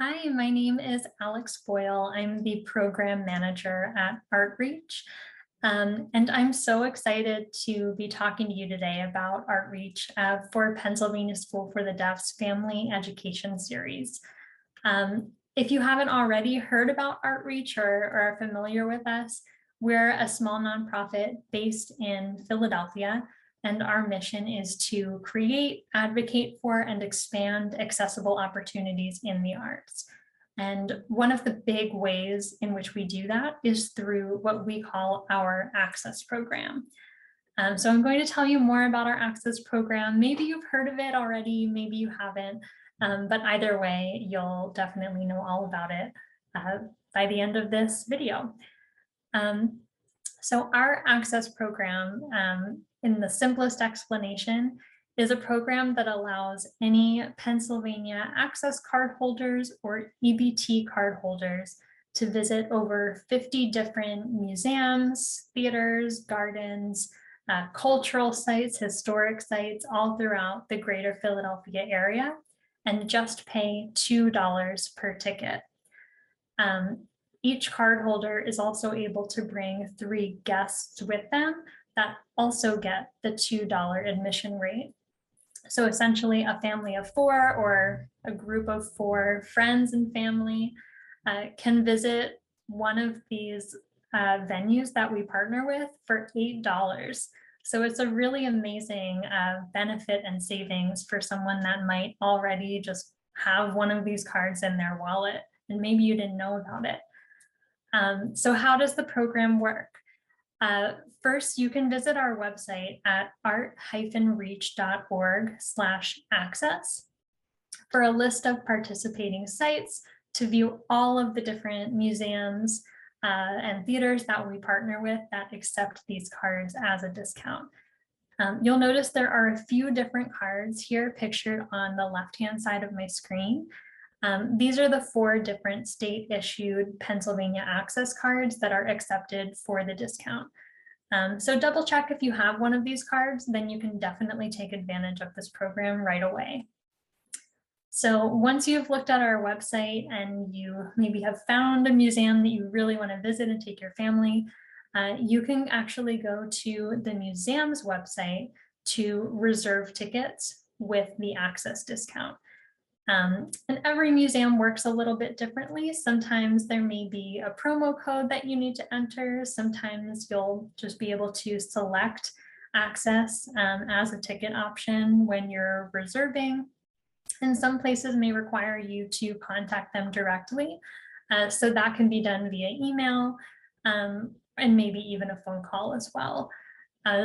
Hi, my name is Alex Boyle. I'm the program manager at ArtReach. And I'm so excited to be talking to you today about ArtReach for Pennsylvania School for the Deaf's Family Education Series. If you haven't already heard about ArtReach or are familiar with us, we're a small nonprofit based in Philadelphia, and our mission is to create, advocate for, and expand accessible opportunities in the arts. And one of the big ways in which we do that is through what we call our Access program. So I'm going to tell you more about our Access program. Maybe you've heard of it already, maybe you haven't, but either way, you'll definitely know all about it by the end of this video. So our Access program, in the simplest explanation, is a program that allows any Pennsylvania Access card holders or EBT card holders to visit over 50 different museums, theaters, gardens, cultural sites, historic sites, all throughout the greater Philadelphia area, and just pay $2 per ticket. Each cardholder is also able to bring 3 guests with them that also get the $2 admission rate. So essentially a family of 4 or a group of 4 friends and family can visit one of these venues that we partner with for $8. So it's a really amazing benefit and savings for someone that might already just have one of these cards in their wallet and maybe you didn't know about it. So how does the program work? First, you can visit our website at art-reach.org/access for a list of participating sites to view all of the different museums and theaters that we partner with that accept these cards as a discount. You'll notice there are a few different cards here pictured on the left-hand side of my screen. These are the 4 different state-issued Pennsylvania Access cards that are accepted for the discount. So double check if you have one of these cards, then you can definitely take advantage of this program right away. So once you've looked at our website and you maybe have found a museum that you really want to visit and take your family, you can actually go to the museum's website to reserve tickets with the Access discount. And every museum works a little bit differently. Sometimes there may be a promo code that you need to enter. Sometimes you'll just be able to select Access as a ticket option when you're reserving. And some places may require you to contact them directly. So that can be done via email and maybe even a phone call as well.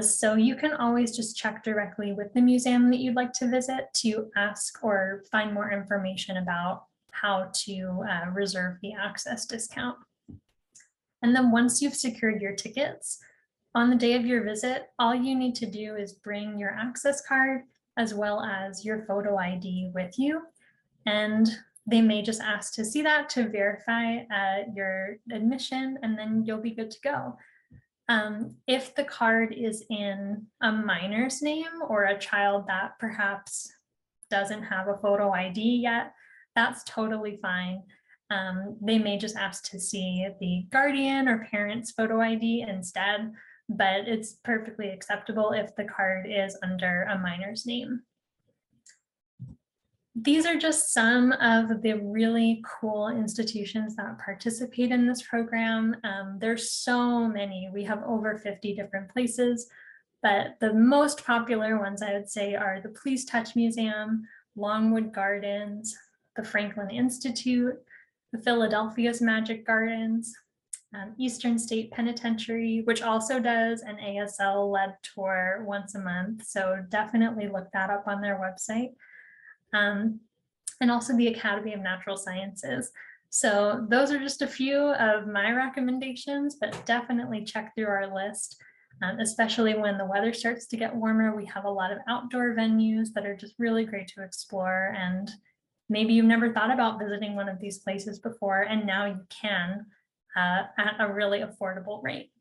So you can always just check directly with the museum that you'd like to visit to ask or find more information about how to reserve the Access discount. And then once you've secured your tickets, on the day of your visit, all you need to do is bring your Access card as well as your photo ID with you. And they may just ask to see that to verify your admission, and then you'll be good to go. If the card is in a minor's name or a child that perhaps doesn't have a photo ID yet, that's totally fine. They may just ask to see the guardian or parent's photo ID instead, but it's perfectly acceptable if the card is under a minor's name. These are just some of the really cool institutions that participate in this program. There's so many. We have over 50 different places, but the most popular ones I would say are the Please Touch Museum, Longwood Gardens, the Franklin Institute, the Philadelphia's Magic Gardens, Eastern State Penitentiary, which also does an ASL-led tour once a month. So definitely look that up on their website. And also the Academy of Natural Sciences. So those are just a few of my recommendations, but definitely check through our list, especially when the weather starts to get warmer. We have a lot of outdoor venues that are just really great to explore, and maybe you've never thought about visiting one of these places before, and now you can at a really affordable rate.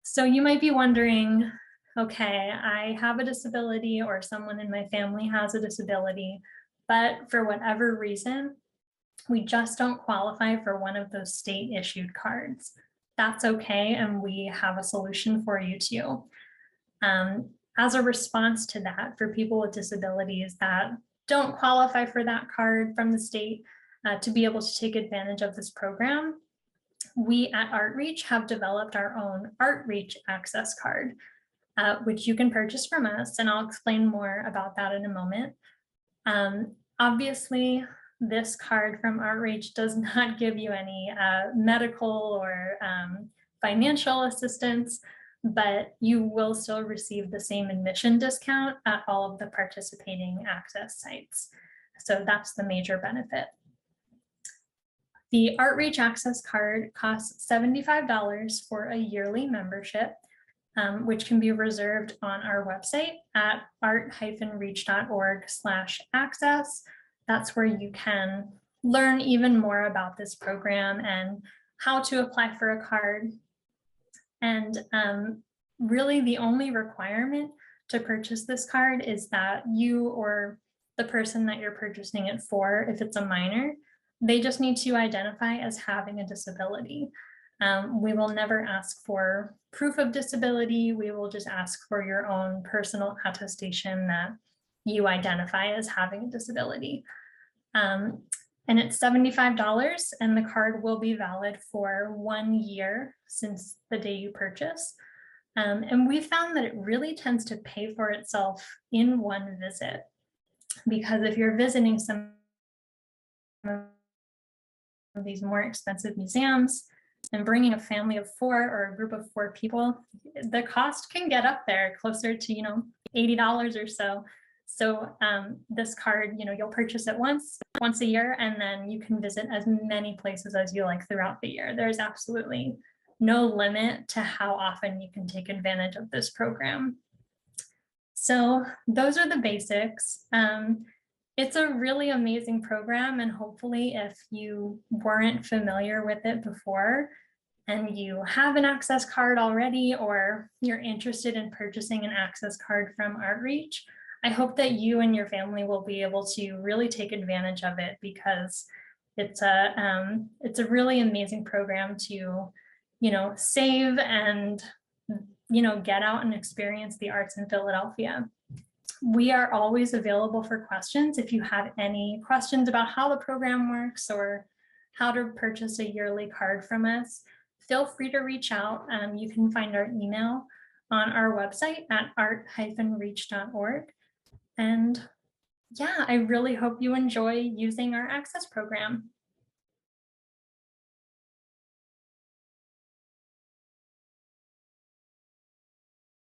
So you might be wondering, okay, I have a disability or someone in my family has a disability. but for whatever reason, we just don't qualify for one of those state issued cards. That's okay, and we have a solution for you too. As a response to that, for people with disabilities that don't qualify for that card from the state to be able to take advantage of this program, we at ArtReach have developed our own ArtReach Access Card, which you can purchase from us, and I'll explain more about that in a moment. Obviously, this card from ArtReach does not give you any medical or financial assistance, but you will still receive the same admission discount at all of the participating access sites. So that's the major benefit. The ArtReach Access Card costs $75 for a yearly membership, which can be reserved on our website at art-reach.org/access. That's where you can learn even more about this program and how to apply for a card. And really the only requirement to purchase this card is that you or the person that you're purchasing it for, if it's a minor, they just need to identify as having a disability. We will never ask for proof of disability. We will just ask for your own personal attestation that you identify as having a disability. And it's $75, and the card will be valid for 1 year since the day you purchase. And we found that it really tends to pay for itself in one visit, because if you're visiting some of these more expensive museums and bringing a family of 4 or a group of 4 people, the cost can get up there closer to, $80 or so. So this card, you'll purchase it once a year, and then you can visit as many places as you like throughout the year. There's absolutely no limit to how often you can take advantage of this program. So those are the basics. It's a really amazing program, and hopefully if you weren't familiar with it before and you have an access card already, or you're interested in purchasing an access card from ArtReach, I hope that you and your family will be able to really take advantage of it, because it's a really amazing program to, save and, get out and experience the arts in Philadelphia. We are always available for questions. If you have any questions about how the program works or how to purchase a yearly card from us, feel free to reach out. You can find our email on our website at art-reach.org. And yeah, I really hope you enjoy using our access program.